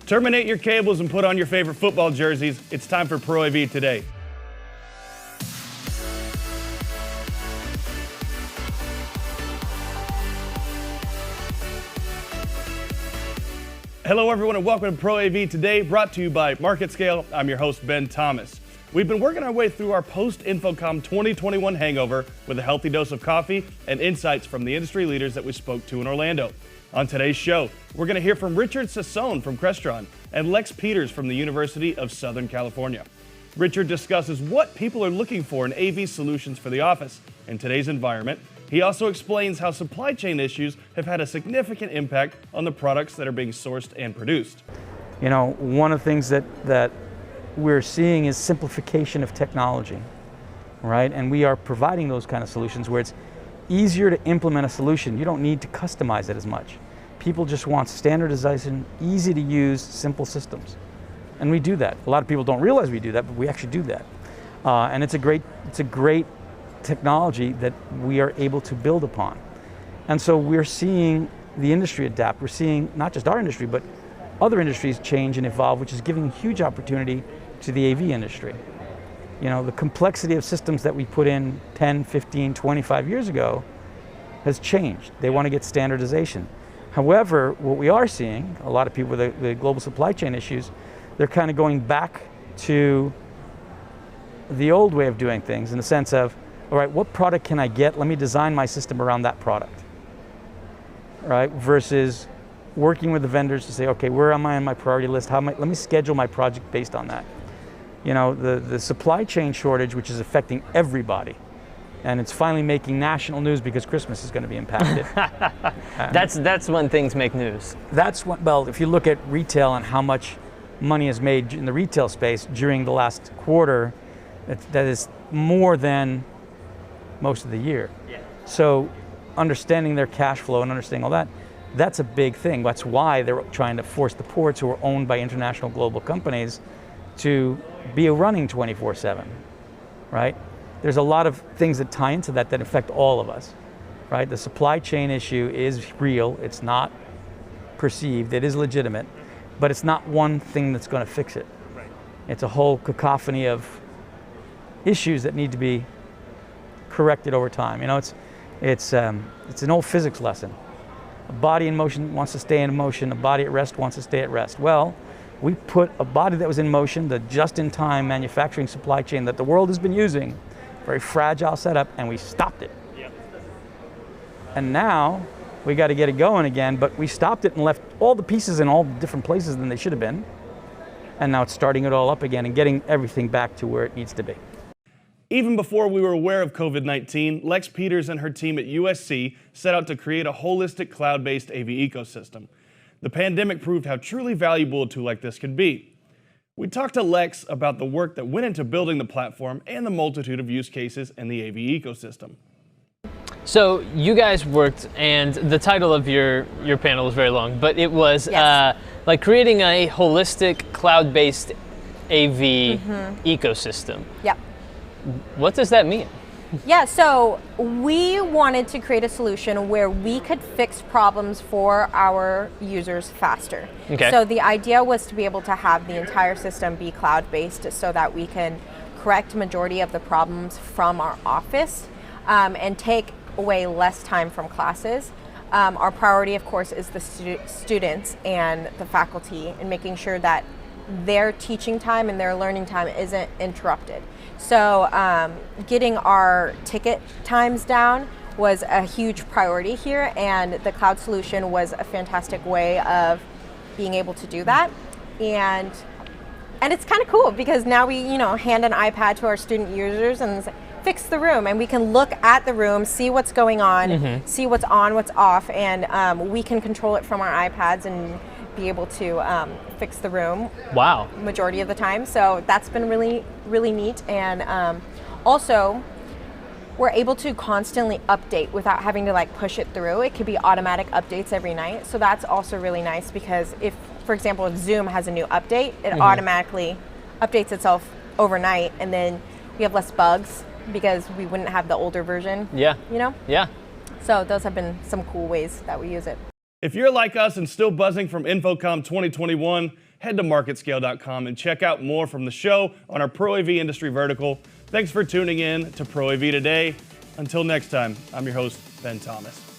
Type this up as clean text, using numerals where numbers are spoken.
Terminate your cables and put on your favorite football jerseys. It's time for Pro AV Today. Hello everyone and welcome to Pro AV Today, brought to you by MarketScale. I'm your host, Ben Thomas. We've been working our way through our post-InfoComm 2021 hangover with a healthy dose of coffee and insights from the industry leaders that we spoke to in Orlando. On today's show, we're going to hear from Richard Sassone from Crestron and Lex Peters from the University of Southern California. Richard discusses what people are looking for in AV solutions for the office in today's environment. He also explains how supply chain issues have had a significant impact on the products that are being sourced and produced. You know, one of the things that we're seeing is simplification of technology, right? And we are providing those kind of solutions where it's easier to implement a solution. You don't need to customize it as much. People just want standardization, easy to use, simple systems. And we do that. A lot of people don't realize we do that, but we actually do that. And it's a great technology that we are able to build upon. And so we're seeing the industry adapt. We're seeing not just our industry, but other industries change and evolve, which is giving a huge opportunity to the AV industry. You know, the complexity of systems that we put in 10, 15, 25 years ago has changed. They want to get standardization. However, what we are seeing, a lot of people with the global supply chain issues, they're kind of going back to the old way of doing things in the sense of, all right, what product can I get? Let me design my system around that product, right? Versus working with the vendors to say, okay, where am I on my priority list? Let me schedule my project based on that. You know, the supply chain shortage, which is affecting everybody, and it's finally making national news because Christmas is going to be impacted. That's when things make news. Well, if you look at retail and how much money is made in the retail space during the last quarter, that is more than most of the year. Yeah. So understanding their cash flow and understanding all that, that's a big thing. That's why they're trying to force the ports, who are owned by international global companies, to be running 24/7, right? There's a lot of things that tie into that affect all of us, right? The supply chain issue is real. It's not perceived. It is legitimate, but it's not one thing that's going to fix it. Right. It's a whole cacophony of issues that need to be corrected over time. You know, it's an old physics lesson. A body in motion wants to stay in motion. A body at rest wants to stay at rest. Well, we put a body that was in motion, the just-in-time manufacturing supply chain that the world has been using, very fragile setup, and we stopped it. Yep. And now we got to get it going again, but we stopped it and left all the pieces in all different places than they should have been. And now it's starting it all up again and getting everything back to where it needs to be. Even before we were aware of COVID-19, Lex Peters and her team at USC set out to create a holistic cloud-based AV ecosystem. The pandemic proved how truly valuable a tool like this could be. We talked to Lex about the work that went into building the platform and the multitude of use cases in the AV ecosystem. So you guys worked, and the title of your panel was very long, but it was yes. Like creating a holistic cloud-based AV ecosystem. Yep. What does that mean? Yeah, so we wanted to create a solution where we could fix problems for our users faster. Okay. So the idea was to be able to have the entire system be cloud-based so that we can correct majority of the problems from our office and take away less time from classes. Our priority, of course, is the students and the faculty, and making sure that their teaching time and their learning time isn't interrupted. So getting our ticket times down was a huge priority here, and the cloud solution was a fantastic way of being able to do that. And it's kind of cool because now we, hand an iPad to our student users and say, fix the room, and we can look at the room, see what's going on, see what's on, what's off, and we can control it from our iPads and be able to fix the room. Wow. Majority of the time. So that's been really, really neat. And also, we're able to constantly update without having to push it through. It could be automatic updates every night. So that's also really nice because if, for example, if Zoom has a new update, it automatically updates itself overnight, and then we have less bugs because we wouldn't have the older version. Yeah. Yeah. So those have been some cool ways that we use it. If you're like us and still buzzing from InfoComm 2021, head to marketscale.com and check out more from the show on our Pro AV industry vertical. Thanks for tuning in to Pro AV Today. Until next time, I'm your host, Ben Thomas.